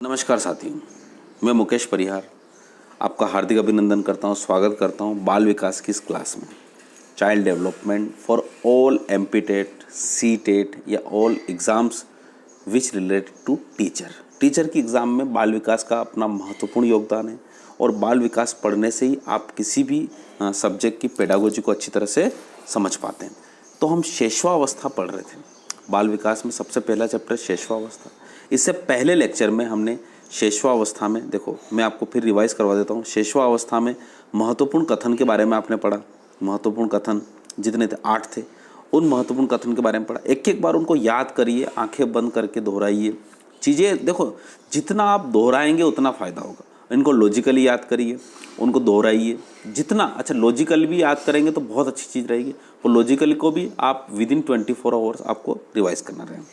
नमस्कार साथियों, मैं मुकेश परिहार आपका हार्दिक अभिनंदन करता हूं, स्वागत करता हूं बाल विकास की इस क्लास में। Child development for all MP TET, C TET या all exams which related to teacher की एग्ज़ाम में बाल विकास का अपना महत्वपूर्ण योगदान है और बाल विकास पढ़ने से ही आप किसी भी सब्जेक्ट की पेडागोजी को अच्छी तरह से समझ पाते हैं। तो हम शैशवावस्था पढ़ रहे थे। बाल विकास में सबसे पहला चैप्टर शैशवावस्था। इससे पहले लेक्चर में हमने शैशवावस्था में, देखो मैं आपको फिर रिवाइज करवा देता हूँ। शैशवावस्था में महत्वपूर्ण कथन के बारे में आपने पढ़ा। महत्वपूर्ण कथन जितने थे 8 थे, उन महत्वपूर्ण कथन के बारे में पढ़ा। एक एक बार उनको याद करिए, आंखें बंद करके दोहराइए। चीज़ें देखो, जितना आप दोहराएंगे उतना फ़ायदा होगा। इनको लॉजिकली याद करिए, उनको दोहराइए। जितना अच्छा लॉजिकली भी याद करेंगे तो बहुत अच्छी चीज़ रहेगी। वो लॉजिकली को भी आप विदिन 24 आवर्स आपको रिवाइज करना रहेगा।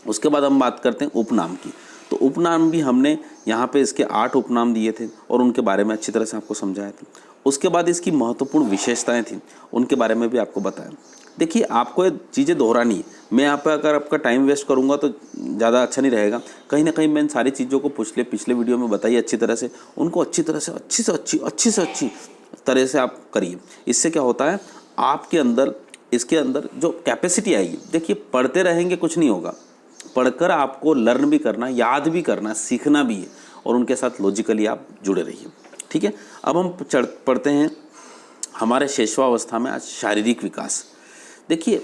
उसके बाद हम बात करते हैं उपनाम की। तो उपनाम भी हमने यहाँ पे इसके 8 उपनाम दिए थे और उनके बारे में अच्छी तरह से आपको समझाया था। उसके बाद इसकी महत्वपूर्ण विशेषताएं थी, उनके बारे में भी आपको बताया। देखिए, आपको ये चीज़ें दोहरानी है। मैं यहाँ पे अगर आपका टाइम वेस्ट करूँगा तो ज़्यादा अच्छा नहीं रहेगा। कहीं ना कहीं मैं इन सारी चीज़ों को पिछले वीडियो में बताइए अच्छी तरह से। उनको अच्छी से अच्छी तरह से आप करिए। इससे क्या होता है, आपके अंदर इसके अंदर जो कैपेसिटी आएगी। देखिए, पढ़ते रहेंगे कुछ नहीं होगा, पढ़कर आपको लर्न भी करना, याद भी करना, सीखना भी है और उनके साथ लॉजिकली आप जुड़े रहिए। ठीक है, अब हम पढ़ते हैं हमारे शैशवावस्था में आज शारीरिक विकास। देखिए,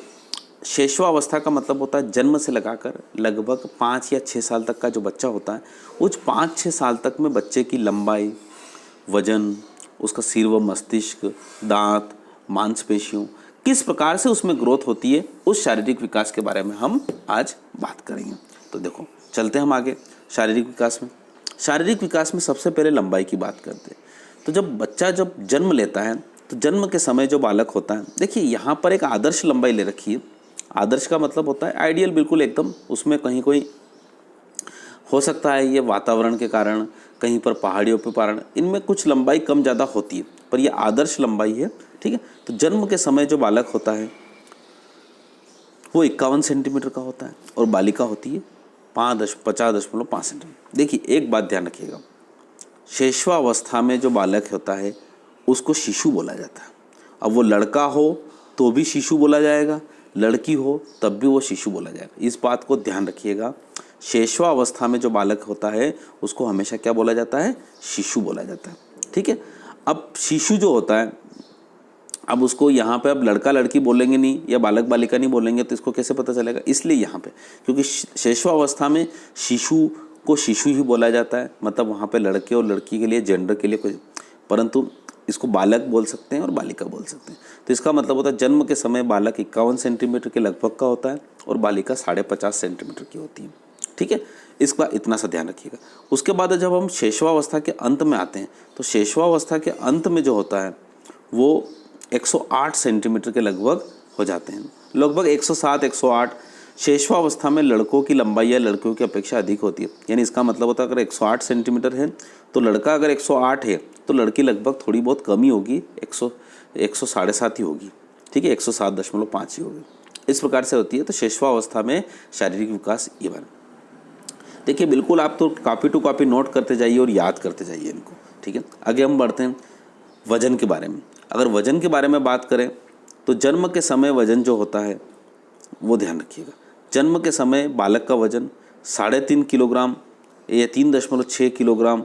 शैशवावस्था का मतलब होता है जन्म से लगाकर लगभग 5 या 6 साल तक का जो बच्चा होता है, उस 5-6 साल तक में बच्चे की लंबाई, वजन, उसका सिर व मस्तिष्क, दांत, मांसपेशियों, किस प्रकार से उसमें ग्रोथ होती है, उस शारीरिक विकास के बारे में हम आज बात करेंगे। तो देखो, चलते हैं हम आगे शारीरिक विकास में। शारीरिक विकास में सबसे पहले लंबाई की बात करते हैं। तो जब बच्चा जन्म लेता है तो जन्म के समय जो बालक होता है, देखिए यहाँ पर एक आदर्श लंबाई ले रखी है। आदर्श का मतलब होता है आइडियल, बिल्कुल एकदम। उसमें कहीं कोई हो सकता है ये वातावरण के कारण, कहीं पर पहाड़ियों के कारण इनमें कुछ लंबाई कम ज़्यादा होती है, पर यह आदर्श लंबाई है। ठीक है, तो जन्म के समय जो बालक होता है वो 51 सेंटीमीटर का होता है और बालिका होती है 50.5 सेंटीमीटर। देखिए, एक बात ध्यान रखिएगा, शैशवावस्था में जो बालक होता है उसको शिशु बोला जाता है। अब वो लड़का हो तो भी शिशु बोला जाएगा, लड़की हो तब भी वो शिशु बोला जाएगा। इस बात को ध्यान रखिएगा। शैशवावस्था में जो बालक होता है उसको हमेशा क्या बोला जाता है, शिशु बोला जाता है। ठीक है, अब शिशु जो होता है, अब उसको यहाँ पे अब लड़का लड़की बोलेंगे नहीं या बालक बालिका नहीं बोलेंगे तो इसको कैसे पता चलेगा। इसलिए यहाँ पे, क्योंकि शैशवावस्था में शिशु को शिशु ही बोला जाता है, मतलब वहाँ पे लड़के और लड़की के लिए जेंडर के लिए कोई, परंतु इसको बालक बोल सकते हैं और बालिका बोल सकते हैं। तो इसका मतलब होता है जन्म के समय बालक 51 सेंटीमीटर के लगभग का होता है और बालिका 50.5 सेंटीमीटर की होती है। ठीक है, इसका इतना सा ध्यान रखिएगा। उसके बाद जब हम शैशवावस्था के अंत में आते हैं तो शैशवावस्था के अंत में जो होता है वो 108 सेंटीमीटर के लगभग हो जाते हैं, लगभग 107-108। शैशवावस्था में लड़कों की लंबाई या लड़कियों की अपेक्षा अधिक होती है। यानी इसका मतलब होता है अगर 108 सेंटीमीटर है तो लड़का अगर 108 है तो लड़की लगभग थोड़ी बहुत कम ही होगी, 107.5 ही होगी। ठीक है, 107.5 ही होगी। इस प्रकार से होती है। तो शैशवावस्था में शारीरिक विकास ये बना। देखिए, बिल्कुल आप तो कॉपी टू कॉपी नोट करते जाइए और याद करते जाइए इनको। ठीक है, आगे हम बढ़ते हैं वजन के बारे में। अगर वजन के बारे में बात करें तो जन्म के समय वजन जो होता है वो ध्यान रखिएगा। जन्म के समय बालक का वजन 3.5 किलोग्राम या 3.6 किलोग्राम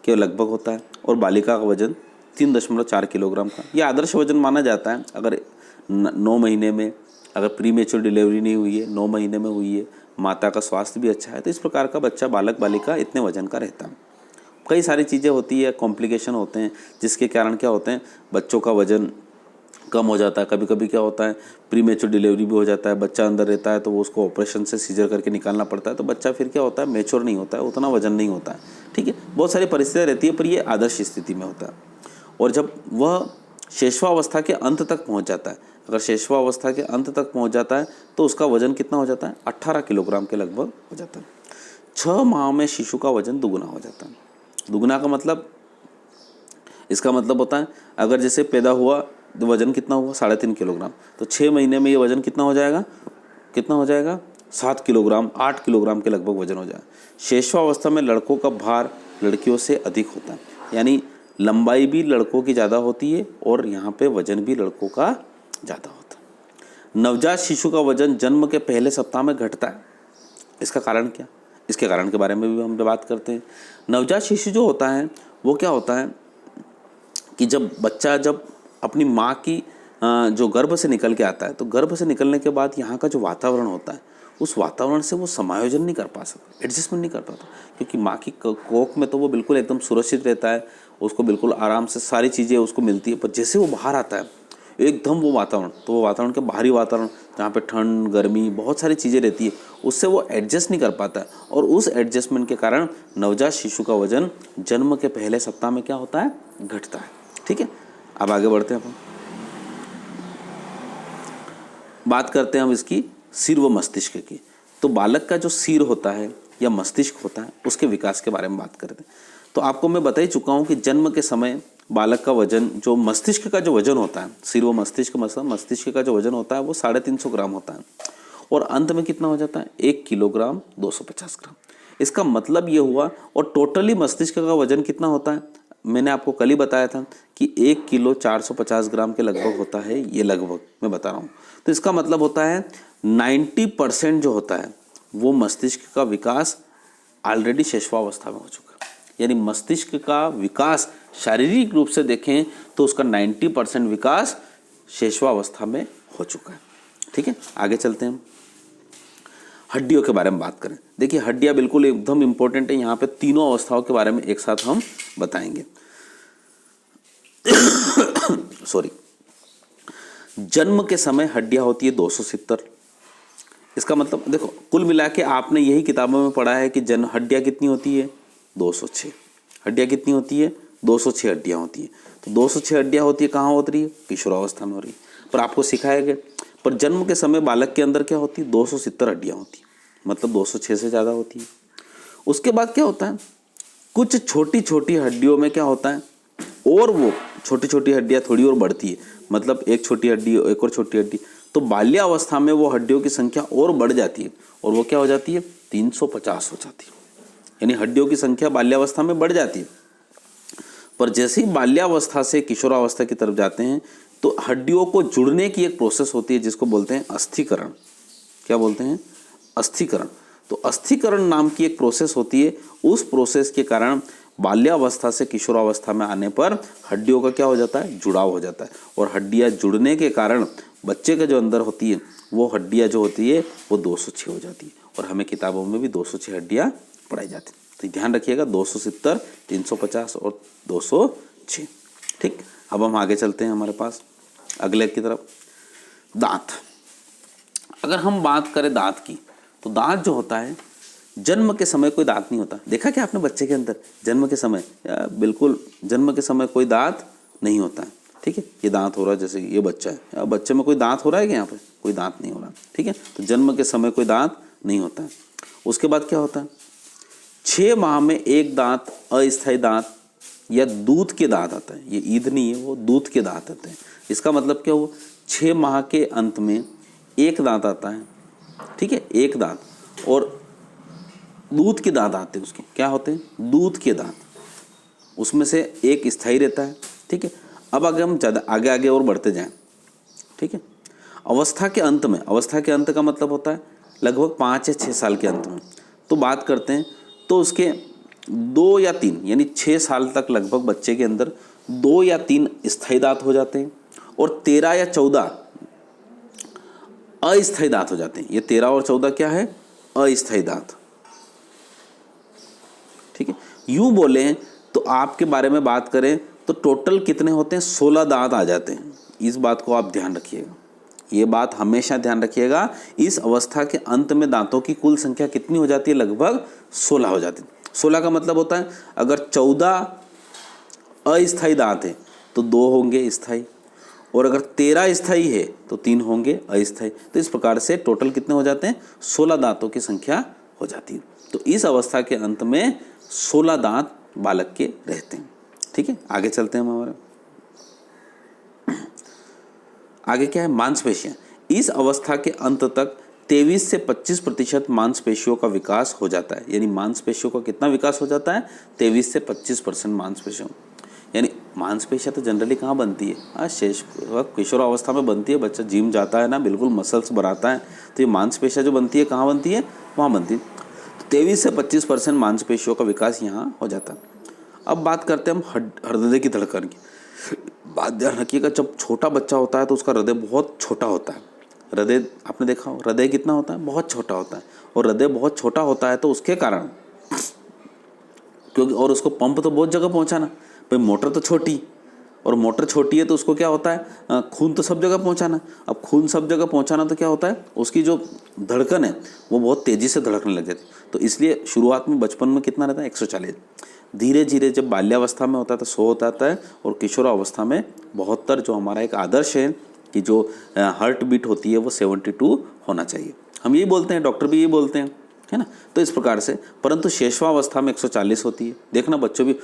के लगभग होता है और बालिका का वजन 3.4 किलोग्राम का। यह आदर्श वजन माना जाता है। अगर 9 महीने में, अगर प्री मेच्योर डिलीवरी नहीं हुई है, 9 महीने में हुई है, माता का स्वास्थ्य भी अच्छा है, तो इस प्रकार का बच्चा बालक बालिका इतने वजन का रहता है। कई सारी चीज़ें होती है, कॉम्प्लिकेशन होते हैं जिसके कारण क्या होते हैं, बच्चों का वजन कम हो जाता है। कभी कभी क्या होता है, प्री मेच्योर डिलीवरी भी हो जाता है, बच्चा अंदर रहता है तो वो उसको ऑपरेशन से सीजर करके निकालना पड़ता है, तो बच्चा फिर क्या होता है, मेच्योर नहीं होता है, उतना वजन नहीं होता है। ठीक है, बहुत सारी परिस्थितियाँ रहती है, पर ये आदर्श स्थिति में होता है। और जब वह शैशवावस्था के अंत तक पहुँच जाता है, अगर शैशवावस्था के अंत तक पहुँच जाता है तो उसका वजन कितना हो जाता है, 18 किलोग्राम के लगभग हो जाता है। 6 माह में शिशु का वजन दुगुना हो जाता है। दुगुना का मतलब, इसका मतलब होता है अगर जैसे पैदा हुआ तो वजन कितना हुआ 3.5 किलोग्राम, तो 6 महीने में ये वजन कितना हो जाएगा, 7 किलोग्राम 8 किलोग्राम के लगभग वजन हो जाए। शैशवावस्था में लड़कों का भार लड़कियों से अधिक होता है, यानी लंबाई भी लड़कों की ज़्यादा होती है और यहाँ पे वजन भी लड़कों का ज़्यादा होता है। नवजात शिशु का वजन जन्म के पहले सप्ताह में घटता है। इसका कारण क्या? इसके कारण के बारे में भी हम बात करते हैं। नवजात शिशु जो होता है वो क्या होता है कि जब बच्चा अपनी माँ की जो गर्भ से निकल के आता है, तो गर्भ से निकलने के बाद यहाँ का जो वातावरण होता है उस वातावरण से वो समायोजन नहीं कर पा सकता, एडजस्टमेंट नहीं कर पाता, क्योंकि माँ की कोख में तो वो बिल्कुल एकदम सुरक्षित रहता है, उसको बिल्कुल आराम से सारी चीज़ें उसको मिलती है। पर जैसे वो बाहर आता है एकदम वो वातावरण के बाहरी वातावरण जहाँ पे ठंड गर्मी बहुत सारी चीज़ें रहती है, उससे वो एडजस्ट नहीं कर पाता है और उस एडजस्टमेंट के कारण नवजात शिशु का वजन जन्म के पहले सप्ताह में क्या होता है? घटता है। ठीक है, अब आगे बढ़ते हैं, अपन बात करते हैं हम इसकी सिर व मस्तिष्क की। तो बालक का जो सिर होता है या मस्तिष्क होता है उसके विकास के बारे में बात करते हैं। तो आपको मैं बता ही चुका हूँ कि जन्म के समय बालक का वजन, जो मस्तिष्क का जो वजन होता है, सिर व मस्तिष्क का जो वजन होता है वो 350 ग्राम होता है और अंत में कितना हो जाता है? 1 किलोग्राम 250 ग्राम। इसका मतलब ये हुआ, और टोटली मस्तिष्क का वजन कितना होता है? मैंने आपको कल ही बताया था कि 1 किलो 450 ग्राम के लगभग होता है, ये लगभग मैं बता रहा हूँ। तो इसका मतलब होता है 90% जो होता है वो मस्तिष्क का विकास ऑलरेडी शैशवावस्था में हो चुका है। यानी मस्तिष्क का विकास शारीरिक रूप से देखें तो उसका 90% विकास शैशवावस्था में हो चुका है। ठीक है, आगे चलते हैं हम हड्डियों के बारे में बात करें। देखिए हड्डियां बिल्कुल एकदम इंपॉर्टेंट है, यहाँ पे तीनों अवस्थाओं के बारे में एक साथ हम बताएंगे। सॉरी, जन्म के समय हड्डियां होती है 270। इसका मतलब देखो, कुल मिला के आपने यही किताबों में पढ़ा है कि हड्डियां कितनी होती है? 206। हड्डियां कितनी होती है? 206 हड्डियां होती है। तो 206 हड्डियां होती है, कहाँ होती है? किशोरावस्था में हो रही है। पर आपको सिखाया गया, पर जन्म के समय बालक के अंदर क्या होती है? 270 हड्डियां होती है, मतलब 206 से ज़्यादा होती है। उसके बाद क्या होता है? कुछ छोटी छोटी हड्डियों में क्या होता है, और वो छोटी छोटी हड्डियां थोड़ी और बढ़ती है, मतलब एक छोटी हड्डी एक और छोटी हड्डी, तो बाल्यावस्था में वो हड्डियों की संख्या और बढ़ जाती है और वो क्या हो जाती है? 350 हो जाती है। यानी हड्डियों की संख्या बाल्यावस्था में बढ़ जाती है, पर जैसे ही बाल्यावस्था से किशोरावस्था की तरफ जाते हैं तो हड्डियों को जुड़ने की एक प्रोसेस होती है जिसको बोलते हैं अस्थिकरण। क्या बोलते हैं? अस्थिकरण। तो अस्थिकरण नाम की एक प्रोसेस होती है। उस प्रोसेस के कारण बाल्यावस्था से किशोरावस्था में आने पर हड्डियों का क्या हो जाता है? जुड़ाव हो जाता है, और हड्डियां जुड़ने के कारण बच्चे के जो अंदर होती है वो हड्डियां जो होती है वो 206 हो जाती है, और हमें किताबों में भी 206 हड्डियां पढ़ाई जाती है। तो ध्यान रखिएगा, 270, 350 और 206। ठीक, अब हम आगे चलते हैं हमारे पास अगले की तरफ। दांत। अगर हम बात करें दांत की, तो दांत जो होता है, जन्म के समय कोई दांत नहीं होता। देखा क्या आपने बच्चे के अंदर? जन्म के समय बिल्कुल जन्म के समय कोई दांत नहीं होता है। ठीक है, ये दांत हो रहा है, जैसे ये बच्चा है, बच्चे में कोई दांत हो रहा है कि यहाँ पे कोई दांत नहीं हो रहा। ठीक है, तो जन्म के समय कोई दांत नहीं होता है। उसके बाद क्या होता है? 6 माह में एक दांत अस्थायी दांत या दूध के दांत आता है। ये ईद नहीं है, वो दूध के दांत आते हैं। इसका मतलब क्या हुआ? 6 माह के अंत में एक दांत आता है। ठीक है, एक दांत, और दूध के दांत आते हैं। उसके क्या होते हैं? दूध के दांत। उसमें से एक स्थायी रहता है। ठीक है, अब अगर हम ज़्यादा आगे आगे और बढ़ते जाएं, ठीक है, अवस्था के अंत में, अवस्था के अंत का मतलब होता है लगभग 5 या 6 साल के अंत में, तो बात करते हैं तो उसके 2 या 3 यानी 6 साल तक लगभग बच्चे के अंदर 2 या 3 स्थायी दांत हो जाते हैं, और 13 या 14 अस्थायी दांत हो जाते हैं। ये 13 और 14 क्या है? अस्थायी दांत। ठीक है, यूं बोलें तो आपके बारे में बात करें तो टोटल कितने होते हैं? 16 दांत आ जाते हैं। इस बात को आप ध्यान रखिएगा, ये बात हमेशा ध्यान रखिएगा। इस अवस्था के अंत में दांतों की कुल संख्या कितनी हो जाती है? लगभग 16 हो जाती है। 16 का मतलब होता है अगर 14 अस्थायी दांत है तो 2 होंगे स्थायी, और अगर 13 स्थायी है तो 3 होंगे अस्थायी। तो इस प्रकार से टोटल कितने हो जाते हैं? 16 दांतों की संख्या हो जाती है। तो इस अवस्था के अंत में 16 दांत बालक के रहते हैं। ठीक है, आगे चलते हैं हम हमारे आगे क्या है? मांसपेशियां। इस अवस्था के अंत तक 23 से 25% मांसपेशियों का विकास हो जाता है। यानी मांसपेशियों का कितना विकास हो जाता है? 23 से 25% मांसपेशियों। यानी मांसपेशियाँ तो जनरली कहाँ बनती है? किशोरावस्था में बनती है। बच्चा जिम जाता है ना, बिल्कुल मसल्स बनाता है, तो ये मांसपेशियाँ जो बनती है कहाँ बनती है? वहाँ बनती है। तो 23 से 25% मांसपेशियों का विकास यहाँ हो जाता है। अब बात करते हैं हम हृदय की धड़कन की। बात ध्यान रखिएगा, जब छोटा बच्चा होता है तो उसका हृदय बहुत छोटा होता है। हृदय आपने देखा हो, हृदय कितना होता है? बहुत छोटा होता है। और हृदय बहुत छोटा होता है तो उसके कारण, क्योंकि और उसको पंप तो बहुत जगह पहुंचाना, भाई मोटर तो छोटी, और मोटर छोटी है तो उसको क्या होता है? खून तो सब जगह पहुंचाना। अब खून सब जगह पहुंचाना तो क्या होता है? उसकी जो धड़कन है वो बहुत तेज़ी से धड़कने लग जाती है। तो इसलिए शुरुआत में बचपन में कितना रहता है? 140। धीरे धीरे जब बाल्यावस्था में होता है तो 100 होता है, और किशोरावस्था में 72, जो हमारा एक आदर्श है कि जो हार्ट बीट होती है वो 72 होना चाहिए। हम यही बोलते हैं, डॉक्टर भी यही बोलते हैं, है ना। तो इस प्रकार से, परंतु शेषवावस्था में 140 होती है। देखना बच्चों भी,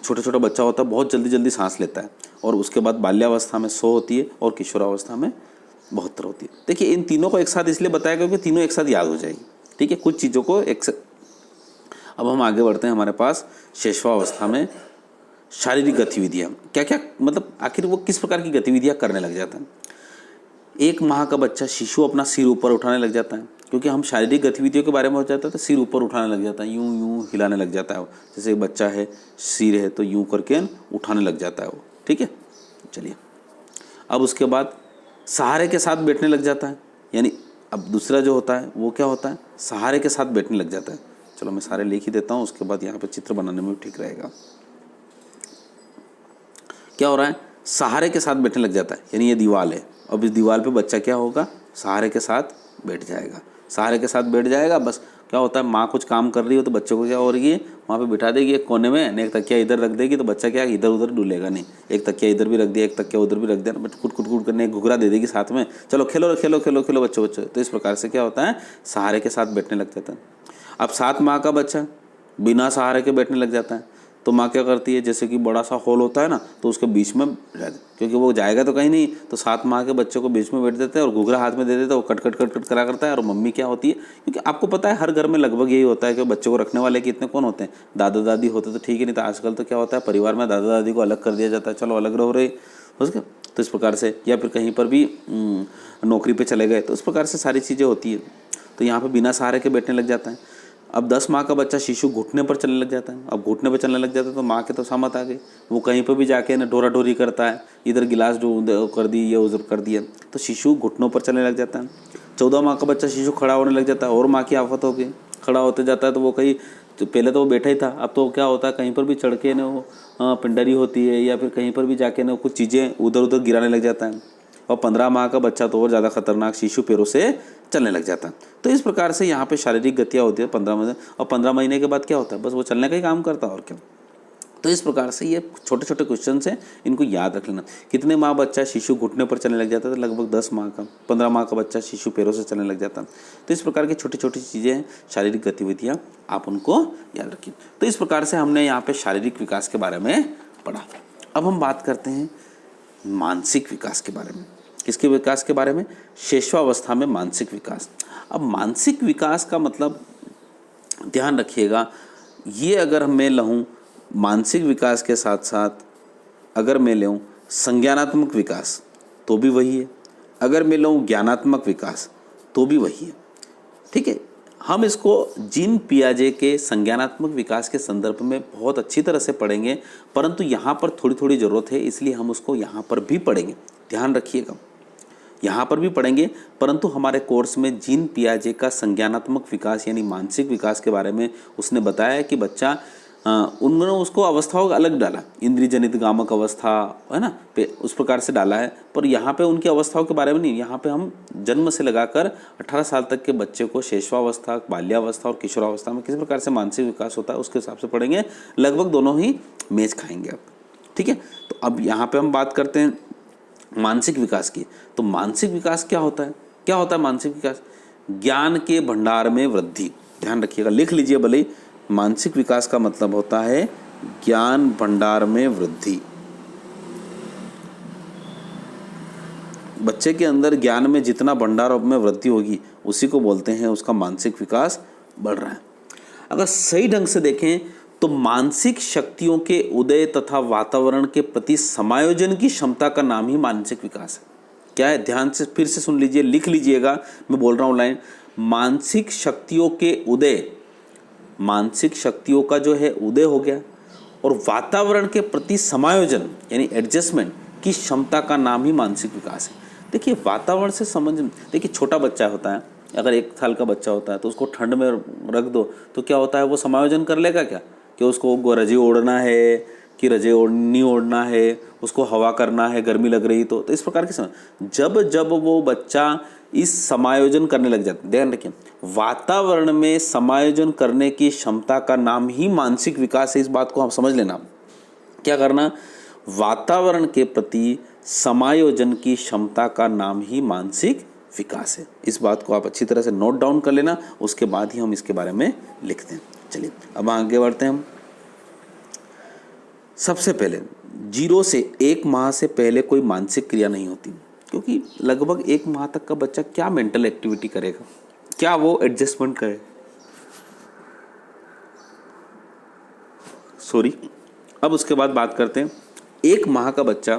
छोटा छोटा बच्चा होता है बहुत जल्दी जल्दी सांस लेता है। और उसके बाद बाल्यावस्था में 100 होती है और किशोरावस्था में 72 होती है। देखिए इन तीनों को एक साथ इसलिए बताया क्योंकि तीनों एक साथ याद हो जाएगी, ठीक है, कुछ चीज़ों को एक साथ। अब हम आगे बढ़ते हैं। हमारे पास शेषवावस्था में शारीरिक गतिविधियाँ क्या क्या, मतलब आखिर वो किस प्रकार की गतिविधियाँ करने लग जाता है। 1 माह का बच्चा शिशु अपना सिर ऊपर उठाने लग जाता है, क्योंकि हम शारीरिक गतिविधियों के बारे में हो जाता है तो सिर ऊपर उठाने लग जाता है, यूं यूं हिलाने लग जाता है। जैसे एक बच्चा है, सिर है तो यूं करके उठाने लग जाता है वो, ठीक है। चलिए, अब उसके बाद सहारे के साथ बैठने लग जाता है। यानी अब दूसरा जो होता है वो क्या होता है? सहारे के साथ बैठने लग जाता है। चलो मैं सारे लिख ही देता हूँ, उसके बाद यहाँ पे चित्र बनाने में भी ठीक रहेगा। क्या हो रहा है? सहारे के साथ बैठने लग जाता है। यानी ये दीवार है, अब इस दीवार पे बच्चा क्या होगा? सहारे के साथ बैठ जाएगा। सहारे के साथ बैठ जाएगा। बस क्या होता है, माँ कुछ काम कर रही हो तो बच्चे को क्या हो रही है, वहाँ पे बिठा देगी एक कोने में, एक तकिया इधर रख देगी, तो बच्चा क्या इधर उधर डुलेगा नहीं। एक तकिया इधर भी रख दिया, एक तकिया उधर भी रख दिया, बट कुट कुट कुट करने एक घुघरा दे देगी साथ में, चलो खेलो खेलो खेलो खेलो बच्चों बच्चों। तो इस प्रकार से क्या होता है? सहारे के साथ बैठने लग जाता है। अब 7 माह का बच्चा बिना सहारे के बैठने लग जाता है, तो माँ क्या करती है, जैसे कि बड़ा सा हॉल होता है ना, तो उसके बीच में, क्योंकि वो जाएगा तो कहीं नहीं, तो 7 माह के बच्चे को बीच में बैठ देते हैं और घुघरा हाथ में दे देते हैं, वो कट कट कट कट करा करता है। और मम्मी क्या होती है, क्योंकि आपको पता है हर घर में लगभग यही होता है कि बच्चों को रखने वाले कितने कौन होते हैं? दादा दादी होते तो ठीक है, नहीं तो आजकल तो क्या होता है, परिवार में दादा दादी को अलग कर दिया जाता है, चलो अलग रहो रहे, उसके। तो इस प्रकार से, या फिर कहीं पर भी नौकरी पर चले गए, तो इस प्रकार से सारी चीज़ें होती है। तो यहाँ पर बिना सहारे के बैठने लग जाता है। अब 10 माह का बच्चा शिशु घुटने पर चलने लग जाता है। अब घुटने पर चलने लग जाता है तो माँ के तो सहमत आ गई, वो कहीं पर भी जाके ना डोरा डोरी करता है, इधर गिलास जो कर दी, ये उधर कर दिया, तो शिशु घुटनों पर चलने लग जाता है। 14 माह का बच्चा शिशु खड़ा होने लग जाता है, और माँ की आफत हो गई, खड़ा होते जाता है तो वो कहीं, तो पहले तो वो बैठा ही था, अब तो क्या होता है कहीं पर भी चढ़ के ना वो पिंडरी होती है, या फिर कहीं पर भी जाके ना कुछ चीज़ें उधर उधर गिराने लग जाता है। और 15 माह का बच्चा तो और ज़्यादा खतरनाक, शिशु पैरों से चलने लग जाता है। तो इस प्रकार से यहाँ पे शारीरिक गतियाँ होती है 15 महीने, और 15 महीने के बाद क्या होता है, बस वो चलने का ही काम करता है, और क्या। तो इस प्रकार से ये छोटे छोटे क्वेश्चन हैं, इनको याद रख लेना। कितने माह बच्चा शिशु घुटने पर चलने लग जाता है? तो लगभग 10 माह का। 15 माह का बच्चा शिशु पैरों से चलने लग जाता है। तो इस प्रकार की छोटी छोटी चीज़ें हैं, शारीरिक गतिविधियाँ, आप उनको याद रखिए। तो इस प्रकार से हमने यहाँ पे शारीरिक विकास के बारे में पढ़ा। अब हम बात करते हैं मानसिक विकास के बारे में। किसके विकास के बारे में? शेषवावस्था में मानसिक विकास। अब मानसिक विकास का मतलब ध्यान रखिएगा, ये अगर मैं लूँ मानसिक विकास के साथ साथ अगर मैं लूँ संज्ञानात्मक विकास तो भी वही है, अगर मैं लूँ ज्ञानात्मक विकास तो भी वही है, ठीक है। हम इसको जीन पियाजे के संज्ञानात्मक विकास के संदर्भ में बहुत अच्छी तरह से पढ़ेंगे, परंतु यहाँ पर थोड़ी थोड़ी ज़रूरत है, इसलिए हम उसको यहाँ पर भी पढ़ेंगे। ध्यान रखिएगा, यहाँ पर भी पढ़ेंगे, परंतु हमारे कोर्स में जीन पियाजे का संज्ञानात्मक विकास यानी मानसिक विकास के बारे में उसने बताया कि बच्चा उन्होंने उसको अवस्थाओं का अलग डाला, इंद्रिय जनित गामक अवस्था, है ना, उस प्रकार से डाला है। पर यहाँ पे उनकी अवस्थाओं के बारे में नहीं, यहाँ पे हम जन्म से लगाकर 18 साल तक के बच्चे को शेषवावस्था, बाल्यावस्था और किशोरावस्था में किस प्रकार से मानसिक विकास होता है उसके हिसाब से पढ़ेंगे। लगभग दोनों ही मेज खाएंगे आप, ठीक है। तो अब यहाँ पर हम बात करते हैं मानसिक विकास की। तो मानसिक विकास क्या होता है? क्या होता है मानसिक विकास? ज्ञान के भंडार में वृद्धि। ध्यान रखिएगा, लिख लीजिए भले। मानसिक विकास का मतलब होता है ज्ञान भंडार में वृद्धि। बच्चे के अंदर ज्ञान में जितना भंडार में वृद्धि होगी उसी को बोलते हैं उसका मानसिक विकास बढ़ रहा है। अगर सही ढंग से देखें तो मानसिक शक्तियों के उदय तथा वातावरण के प्रति समायोजन की क्षमता का नाम ही मानसिक विकास है। क्या है, ध्यान से फिर से सुन लीजिए, लिख लीजिएगा, मैं बोल रहा हूँ लाइन। मानसिक शक्तियों के उदय, मानसिक शक्तियों का जो है उदय हो गया, और वातावरण के प्रति समायोजन यानी एडजस्टमेंट की क्षमता का नाम ही मानसिक विकास है। देखिए वातावरण से समझ, देखिए छोटा बच्चा होता है, अगर 1 साल का बच्चा होता है तो उसको ठंड में रख दो तो क्या होता है, वो समायोजन कर लेगा क्या कि उसको रज़ी ओढ़ना है कि रज़ी नहीं ओढ़ना है, उसको हवा करना है, गर्मी लग रही तो इस प्रकार के समय जब जब वो बच्चा इस समायोजन करने लग जाता है, ध्यान रखिए वातावरण में समायोजन करने की क्षमता का नाम ही मानसिक विकास है। इस बात को हम समझ लेना। क्या करना, वातावरण के प्रति समायोजन की क्षमता का नाम ही मानसिक विकास है। इस बात को आप अच्छी तरह से नोट डाउन कर लेना, उसके बाद ही हम इसके बारे में लिखते हैं। चलिए अब आगे बढ़ते हैं हम। सबसे पहले 0 से 1 माह से पहले कोई मानसिक क्रिया नहीं होती, क्योंकि लगभग 1 माह तक का बच्चा क्या मेंटल एक्टिविटी करेगा, क्या वो एडजस्टमेंट करे, सॉरी। अब उसके बाद बात करते हैं 1 माह का बच्चा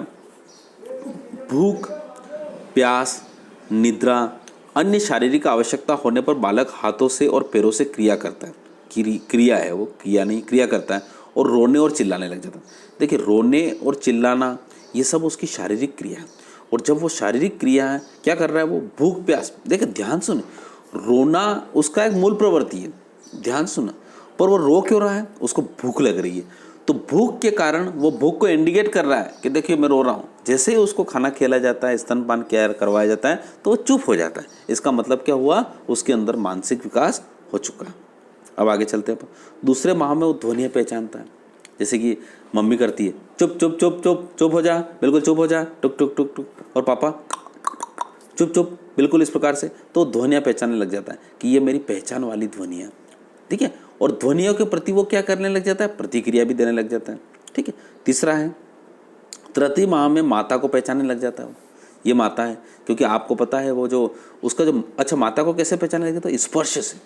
भूख, प्यास, निद्रा, अन्य शारीरिक आवश्यकता होने पर बालक हाथों से और पैरों से क्रिया करता है। क्रिया है वो, क्रिया नहीं, क्रिया करता है और रोने और चिल्लाने लग जाता है। देखिए रोने और चिल्लाना ये सब उसकी शारीरिक क्रिया है, और जब वो शारीरिक क्रिया है क्या कर रहा है वो, भूख प्यास, देखिए ध्यान सुने, रोना उसका एक मूल प्रवृत्ति है, ध्यान सुना, पर वो रो क्यों रहा है, उसको भूख लग रही है, तो भूख के कारण वो भूख को इंडिकेट कर रहा है कि देखिए मैं रो रहा हूँ। जैसे ही उसको खाना खिलाया जाता है, स्तनपान करवाया जाता है तो वो चुप हो जाता है। इसका मतलब क्या हुआ, उसके अंदर मानसिक विकास हो चुका है। अब आगे चलते हैं। दूसरे माह में वो ध्वनियाँ पहचानता है, जैसे कि मम्मी करती है चुप चुप चुप चुप चुप हो जा, बिल्कुल चुप हो जा, टुक टुक टुक टुक, और पापा चुप चुप, बिल्कुल इस प्रकार से तो ध्वनियाँ पहचानने लग जाता है कि ये मेरी पहचान वाली ध्वनि है, ठीक है। और ध्वनियों के प्रति वो क्या करने लग जाता है, प्रतिक्रिया भी देने लग जाता है, ठीक है। तीसरा है, तृतीय माह में माता को पहचानने लग जाता है, ये माता है, क्योंकि आपको पता है वो जो उसका जो, अच्छा माता को कैसे पहचानने लग जाता है, स्पर्श से।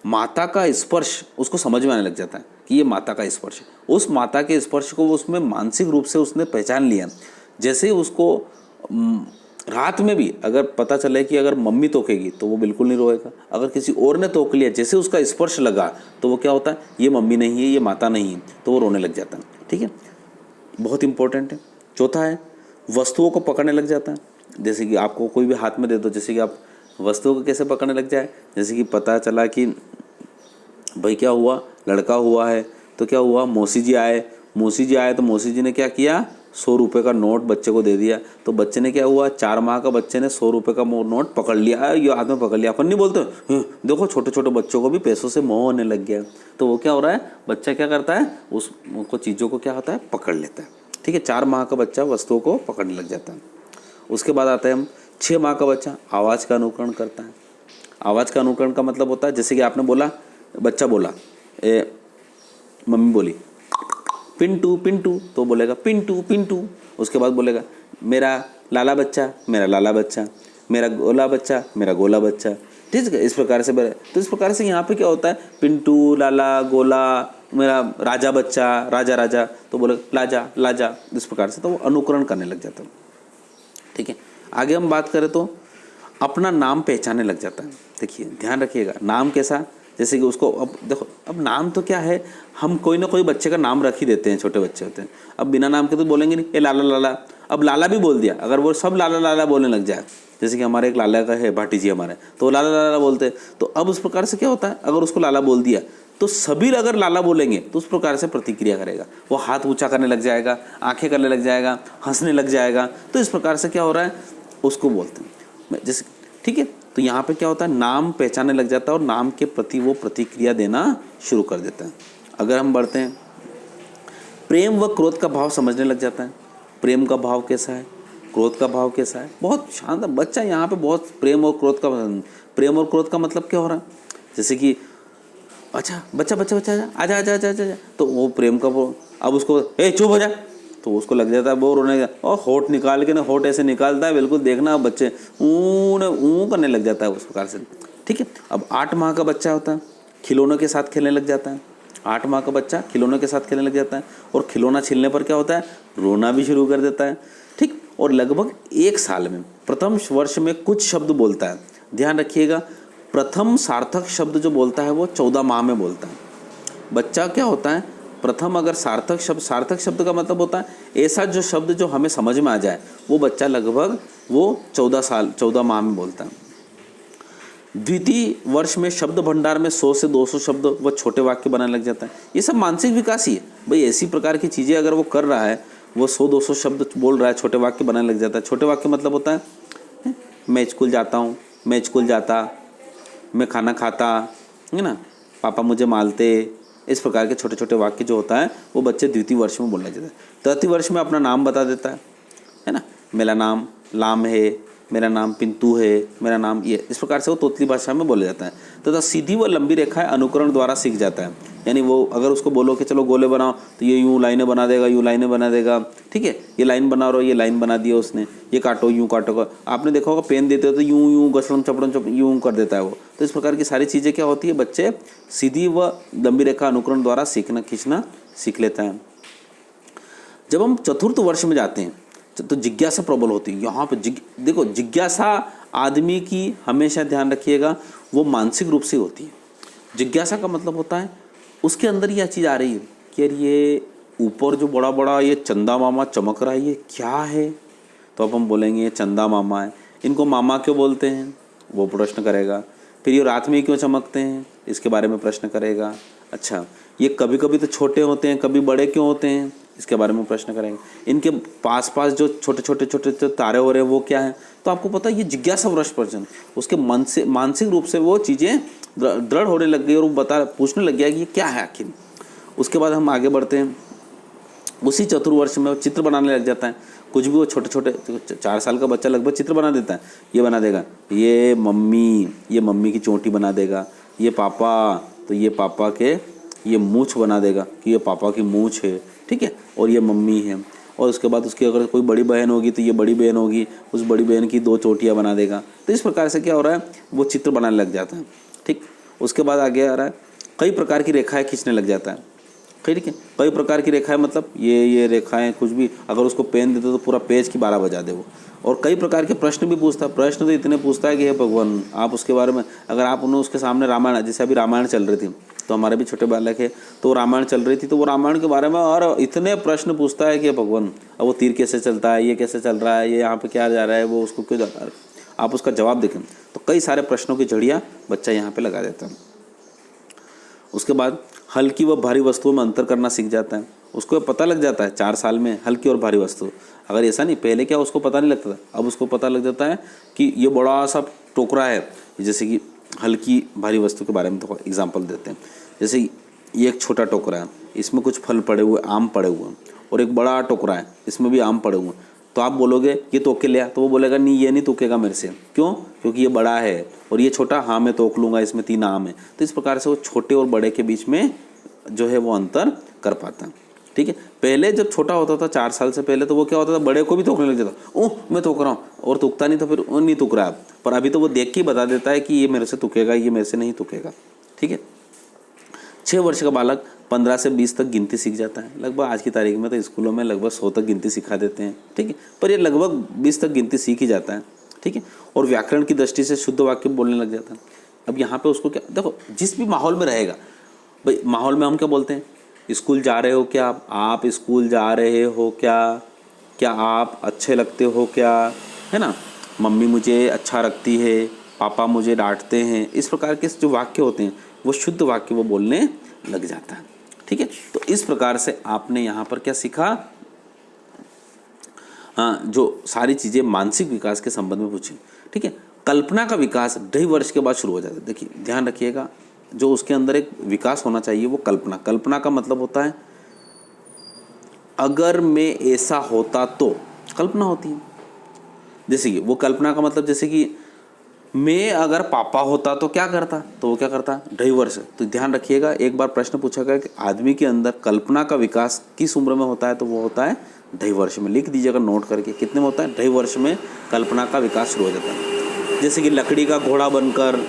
माता का स्पर्श उसको समझ में आने लग जाता है कि ये माता का स्पर्श है। उस माता के स्पर्श को उसमें मानसिक रूप से उसने पहचान लिया। जैसे ही उसको रात में भी अगर पता चले कि अगर मम्मी तोकेगी तो वो बिल्कुल नहीं रोएगा, अगर किसी और ने तोक लिया, जैसे उसका स्पर्श लगा तो वो क्या होता है, ये मम्मी नहीं है, ये माता नहीं है, तो वो रोने लग जाता है, ठीक है। बहुत इंपॉर्टेंट है। चौथा है, वस्तुओं को पकड़ने लग जाता है, जैसे कि आपको कोई भी हाथ में दे दो, जैसे कि आप वस्तुओं को कैसे पकड़ने लग जाए, जैसे कि पता चला कि भाई क्या हुआ, लड़का हुआ है तो क्या हुआ, मौसी जी आए तो मौसी जी ने क्या किया, 100 रुपये का नोट बच्चे को दे दिया, तो बच्चे ने क्या हुआ, 4 माह का बच्चे ने 100 रुपये का नोट पकड़ लिया, ये हाथ में पकड़ लिया। अपन नहीं बोलते देखो छोटे छोटे बच्चों को भी पैसों से मोह होने लग गया, तो वो क्या हो रहा है, बच्चा क्या करता है, उसको चीज़ों को क्या होता है, पकड़ लेता है, ठीक है। 4 माह का बच्चा वस्तुओं को पकड़ने लग जाता है। उसके बाद आता है हम 6 माह का बच्चा आवाज़ का अनुकरण करता है। आवाज़ का अनुकरण का मतलब होता है, जैसे कि आपने बोला, बच्चा बोला मम्मी बोली पिंटू पिंटू, तो बोलेगा पिंटू पिंटू। उसके बाद बोलेगा मेरा लाला बच्चा, मेरा लाला बच्चा, मेरा गोला बच्चा, मेरा गोला बच्चा, ठीक है। इस प्रकार से तो इस प्रकार से यहाँ पे क्या होता है, पिंटू, लाला, गोला, मेरा राजा बच्चा, राजा राजा, तो बोले लाजा लाजा, इस प्रकार से तो वो अनुकरण करने लग जाता है, ठीक है। आगे हम बात करें तो अपना नाम पहचानने लग जाता है। देखिए ध्यान रखिएगा, नाम कैसा, जैसे कि उसको अब देखो, अब नाम तो क्या है, हम कोई ना कोई बच्चे का नाम रख ही देते हैं, छोटे बच्चे होते हैं, अब बिना नाम के तो बोलेंगे नहीं, ए लाला लाला, अब लाला भी बोल दिया, अगर वो सब लाला लाला बोलने लग जाए, जैसे कि हमारे एक लाला का है भाटी जी हमारे, तो वो लाला लाला बोलते हैं, तो अब उस प्रकार से क्या होता है, अगर उसको लाला बोल दिया तो सभी अगर लाला बोलेंगे तो उस प्रकार से प्रतिक्रिया करेगा, वो हाथ ऊंचा करने लग जाएगा, आंखें करने लग जाएगा, हंसने लग जाएगा, तो इस प्रकार से क्या हो रहा है, उसको बोलते हैं जैसे, ठीक है। तो यहाँ पे क्या होता है, नाम पहचानने लग जाता है और नाम के प्रति वो प्रतिक्रिया देना शुरू कर देता है। अगर हम बढ़ते हैं, प्रेम व क्रोध का भाव समझने लग जाता है। प्रेम का भाव कैसा है, क्रोध का भाव कैसा है, बहुत शानदार बच्चा यहाँ पे बहुत प्रेम और क्रोध का मतलब क्या हो रहा है, जैसे कि अच्छा बच्चा बच्चा बच्चा आजा आजा आजा आजा, तो वो प्रेम का वो, अब उसको ए चुप हो जा, तो उसको लग जाता है बोर होने का, और होठ निकाल के ना, होठ ऐसे निकालता है बिल्कुल, देखना बच्चे ऊ करने लग जाता है उस प्रकार से। ठीक है, अब 8 माह का बच्चा होता है, खिलौनों के साथ खेलने लग जाता है। 8 माह का बच्चा खिलौनों के साथ खेलने लग जाता है, और खिलौना छीलने पर क्या होता है, रोना भी शुरू कर देता है। ठीक, और लगभग 1 साल में प्रथम वर्ष में कुछ शब्द बोलता है। ध्यान रखिएगा, प्रथम सार्थक शब्द जो बोलता है वो 14 माह में बोलता है। बच्चा क्या होता है, प्रथम अगर सार्थक शब्द का मतलब होता है ऐसा जो शब्द जो हमें समझ में आ जाए, वो बच्चा लगभग वो 14 माह में बोलता है। द्वितीय वर्ष में शब्द भंडार में 100 से 200 शब्द वो छोटे वाक्य बनाने लग जाता है। ये सब मानसिक विकास ही है भाई, ऐसी प्रकार की चीज़ें अगर वो कर रहा है, वो 100-200 शब्द बोल रहा है, छोटे वाक्य बनाने लग जाता है। छोटे वाक्य मतलब होता है मैं स्कूल जाता हूँ, मैं स्कूल जाता, मैं खाना खाता, है ना, पापा मुझे मालते, इस प्रकार के छोटे छोटे वाक्य जो होता है वो बच्चे द्वितीय वर्ष में बोलना चाहता है। तृतीय वर्ष में अपना नाम बता देता है ना, मेरा नाम लाम है, मेरा नाम पिंतु है, मेरा नाम ये, इस प्रकार से वो तोतली भाषा में बोला जाता है। तथा सीधी व लंबी रेखाएं अनुकरण द्वारा सीख जाता है। यानी वो अगर उसको बोलो कि चलो गोले बनाओ, तो ये यूँ लाइनें बना देगा, यूँ लाइनें बना देगा। ठीक है, ये लाइन बना रहा हो, ये लाइन बना दिया उसने, ये काटो, यूँ काटो। आपने देखा होगा पेन देते हो तो यूँ यूँ गचड़म चपड़म यूँ कर देता है वो। तो इस प्रकार की सारी चीज़ें क्या होती है, बच्चे सीधी व लंबी रेखा अनुकरण द्वारा खींचना सीख लेता है। जब हम चतुर्थ वर्ष में जाते हैं तो जिज्ञासा प्रबल होती है। यहाँ पे देखो, जिज्ञासा आदमी की हमेशा ध्यान रखिएगा वो मानसिक रूप से होती है। जिज्ञासा का मतलब होता है उसके अंदर यह चीज़ आ रही है कि यार ये ऊपर जो बड़ा बड़ा ये चंदा मामा चमक रहा है, ये क्या है, तो अब हम बोलेंगे ये चंदा मामा है। इनको मामा क्यों बोलते हैं, वो प्रश्न करेगा। फिर ये रात में क्यों चमकते हैं, इसके बारे में प्रश्न करेगा। अच्छा, ये कभी कभी तो छोटे होते हैं, कभी बड़े क्यों होते हैं, इसके बारे में प्रश्न करेंगे। इनके पास पास जो छोटे छोटे तारे हो रहे हैं वो क्या है, तो आपको पता है ये जिज्ञासा वश पर्सन उसके मन से मानसिक रूप से वो चीज़ें दृढ़ होने लग गई और वो पूछने लग गया कि ये क्या है आखिर। उसके बाद हम आगे बढ़ते हैं, उसी चतुर्वर्ष में वो चित्र बनाने लग जाता है। कुछ भी वो छोटे छोटे 4 साल का बच्चा लगभग चित्र बना देता है। ये बना देगा, ये मम्मी की चोटी बना देगा, ये पापा, तो ये पापा के ये मूँछ बना देगा कि ये पापा की मूँछ है। ठीक है, और ये मम्मी है। और उसके बाद उसकी अगर कोई बड़ी बहन होगी तो ये बड़ी बहन होगी, उस बड़ी बहन की 2 चोटियाँ बना देगा। तो इस प्रकार से क्या हो रहा है, वो चित्र बनाने लग जाता है। ठीक, उसके बाद आगे आ रहा है कई प्रकार की रेखाएं खींचने लग जाता है। ठीक है, कई प्रकार की रेखाएं मतलब ये रेखाएं कुछ भी अगर उसको पेन देते तो पूरा पेज की 12 बजा दे वो। और कई प्रकार के प्रश्न भी पूछता है। प्रश्न तो इतने पूछता है कि हे भगवान, आप उसके बारे में अगर आप उन्हें उसके सामने रामायण, जैसे अभी रामायण चल रही थी, तो हमारे भी छोटे बालक है तो रामायण चल रही थी, तो वो रामायण के बारे में और इतने प्रश्न पूछता है कि भगवान, अब वो तीर कैसे चलता है, ये कैसे चल रहा है, ये यहाँ पे क्या जा रहा है, वो उसको क्यों जाता है, आप उसका जवाब देखें। तो कई सारे प्रश्नों की झड़ियाँ बच्चा यहाँ पे लगा देता है। उसके बाद हल्की व भारी वस्तुओं में अंतर करना सीख जाता है। उसको पता लग जाता है 4 साल में हल्की और भारी वस्तु। अगर ऐसा नहीं, पहले क्या उसको पता नहीं लगता था, अब उसको पता लग जाता है कि ये बड़ा सा टोकरा है। जैसे कि हल्की भारी वस्तु के बारे में तो एग्जांपल देते हैं, जैसे ये एक छोटा टोकरा है, इसमें कुछ फल पड़े हुए, आम पड़े हुए हैं, और एक बड़ा टोकरा है, इसमें भी आम पड़े हुए हैं। तो आप बोलोगे ये तोक के लिया, तो वो बोलेगा नहीं, ये नहीं तोकेगा मेरे से। क्यों? क्योंकि ये बड़ा है और ये छोटा, हाँ मैं तोक लूँगा, इसमें 3 आम है। तो इस प्रकार से वो छोटे और बड़े के बीच में जो है वो अंतर कर पाता है। ठीक है, पहले जब छोटा होता था 4 साल से पहले, तो वो क्या होता था, बड़े को भी तोकने लग जाता, ओह मैं तोक रहा हूँ, और तुकता नहीं तो फिर नहीं तुक रहा है। पर अभी तो वो देख के बता देता है कि ये मेरे से तुकेगा, ये मेरे से नहीं तुकेगा। ठीक है, 6 वर्ष का बालक 15 से 20 तक गिनती सीख जाता है। लगभग आज की तारीख में तो स्कूलों में लगभग 100 तक गिनती सिखा देते हैं। ठीक है, पर ये लगभग 20 तक गिनती सीख ही जाता है। ठीक है, और व्याकरण की दृष्टि से शुद्ध वाक्य बोलने लग जाता है। अब यहाँ पे उसको क्या, देखो जिस भी माहौल में रहेगा भाई, माहौल में हम क्या बोलते हैं, स्कूल जा रहे हो क्या आप, स्कूल जा रहे हो क्या आप अच्छे लगते हो क्या, है ना, मम्मी मुझे अच्छा रखती है, पापा मुझे डांटते हैं। इस प्रकार के जो वाक्य होते हैं वो शुद्ध वाक्य वो बोलने लग जाता है। ठीक है, तो इस प्रकार से आपने यहाँ पर क्या सीखा, हाँ, जो सारी चीज़ें मानसिक विकास के संबंध में पूछी। ठीक है, कल्पना का विकास 2.5 वर्ष के बाद शुरू हो जाता है। देखिए ध्यान रखिएगा, जो उसके अंदर एक विकास होना चाहिए वो कल्पना का मतलब होता है अगर मैं ऐसा होता तो, कल्पना होती है। जैसे कि वो कल्पना का मतलब, जैसे कि मैं अगर पापा होता तो क्या करता, तो वो क्या करता, डाइवर्स। तो ध्यान रखिएगा, एक बार प्रश्न पूछा गया कि आदमी के अंदर कल्पना का विकास किस उम्र में होता है, तो वो होता है 2.5 वर्ष में। लिख दीजिएगा नोट करके, कितने में होता है, 2.5 वर्ष में कल्पना का विकास शुरू हो जाता है। जैसे कि लकड़ी का घोड़ा बनकर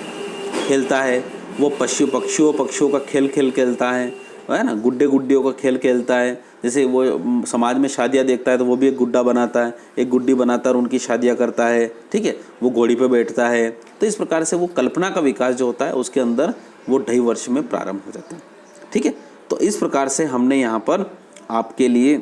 खेलता है, वो पक्षियों का खेल खेलता है ना, गुड्डे गुड्डियों का खेल खेलता है। जैसे वो समाज में शादियां देखता है तो वो भी एक गुड्डा बनाता है, एक गुड्डी बनाता है और उनकी शादियां करता है, ठीक है। वो घोड़ी पे बैठता है। तो इस प्रकार से वो कल्पना का विकास जो होता है उसके अंदर वो 2.5 वर्ष में प्रारंभ हो जाता है, ठीक है। तो इस प्रकार से हमने यहाँ पर आपके लिए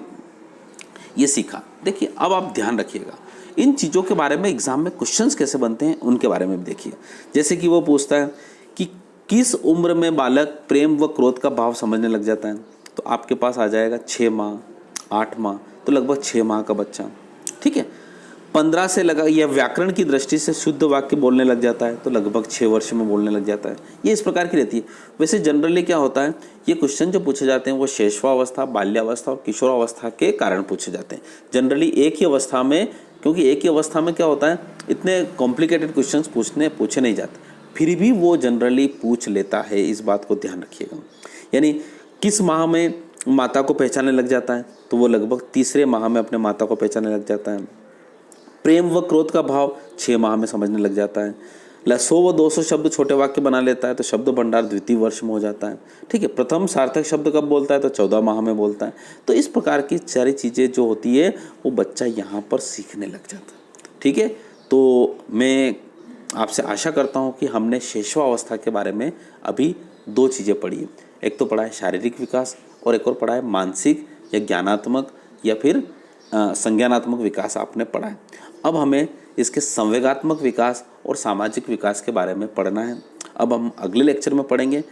ये सीखा। देखिए अब आप ध्यान रखिएगा, इन चीज़ों के बारे में एग्जाम में क्वेश्चंस कैसे बनते हैं उनके बारे में भी देखिए। जैसे कि वो पूछता है कि किस उम्र में बालक प्रेम व क्रोध का भाव समझने लग जाता है, तो आपके पास आ जाएगा 6 माह, 8 माह, तो लगभग 6 माह का बच्चा, ठीक है। 15 से लगा, यह व्याकरण की दृष्टि से शुद्ध वाक्य बोलने लग जाता है, तो लगभग 6 वर्ष में बोलने लग जाता है। ये इस प्रकार की रहती है। वैसे जनरली क्या होता है, ये क्वेश्चन जो पूछे जाते हैं वो शैशवावस्था, बाल्यावस्था और किशोरावस्था के कारण पूछे जाते हैं। जनरली एक ही अवस्था में, क्योंकि एक ही अवस्था में क्या होता है, इतने कॉम्प्लिकेटेड क्वेश्चन पूछे नहीं जाते, फिर भी वो जनरली पूछ लेता है। इस बात को ध्यान रखिएगा। यानी किस माह में माता को पहचानने लग जाता है, तो वो लगभग 3रे माह में अपने माता को पहचानने लग जाता है। प्रेम व क्रोध का भाव 6 माह में समझने लग जाता है। 100 व 200 शब्द छोटे वाक्य बना लेता है, तो शब्द भंडार 2य वर्ष में हो जाता है, ठीक है। प्रथम सार्थक शब्द कब बोलता है, तो 14 माह में बोलता है। तो इस प्रकार की सारी चीज़ें जो होती है वो बच्चा यहाँ पर सीखने लग जाता है, ठीक है। तो मैं आपसे आशा करता हूँ कि हमने शैशवावस्था के बारे में अभी 2 चीज़ें पढ़ी है। एक तो पढ़ा है शारीरिक विकास और एक और पढ़ा है मानसिक या ज्ञानात्मक या फिर संज्ञानात्मक विकास आपने पढ़ा है। अब हमें इसके संवेगात्मक विकास और सामाजिक विकास के बारे में पढ़ना है। अब हम अगले लेक्चर में पढ़ेंगे,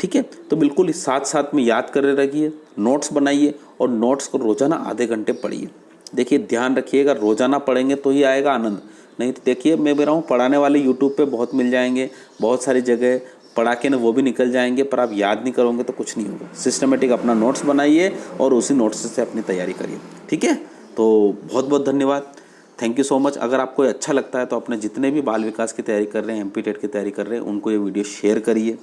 ठीक है। तो बिल्कुल साथ साथ में याद कर रखिए, नोट्स बनाइए और नोट्स को रोज़ाना आधे घंटे पढ़िए। देखिए ध्यान रखिएगा, रोज़ाना पढ़ेंगे तो ही आएगा आनंद, नहीं तो देखिए मैं कह रहा हूँ पढ़ाने वाले यूट्यूब पे बहुत मिल जाएंगे, बहुत सारी जगह पढ़ा के ना वो भी निकल जाएंगे, पर आप याद नहीं करोगे तो कुछ नहीं होगा। सिस्टमेटिक अपना नोट्स बनाइए और उसी नोट्स से अपनी तैयारी करिए, ठीक है। तो बहुत बहुत धन्यवाद, थैंक यू सो मच। अगर आपको अच्छा लगता है तो अपने जितने भी बाल विकास की तैयारी कर रहे हैं, MP टेट की तैयारी कर रहे हैं, उनको ये वीडियो शेयर करिए,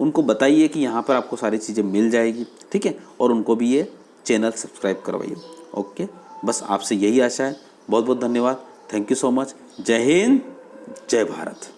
उनको बताइए कि यहाँ पर आपको सारी चीज़ें मिल जाएगी, ठीक है। और उनको भी ये चैनल सब्सक्राइब करवाइए, ओके। बस आपसे यही आशा है। बहुत बहुत धन्यवाद, थैंक यू सो मच। जय हिंद, जय भारत।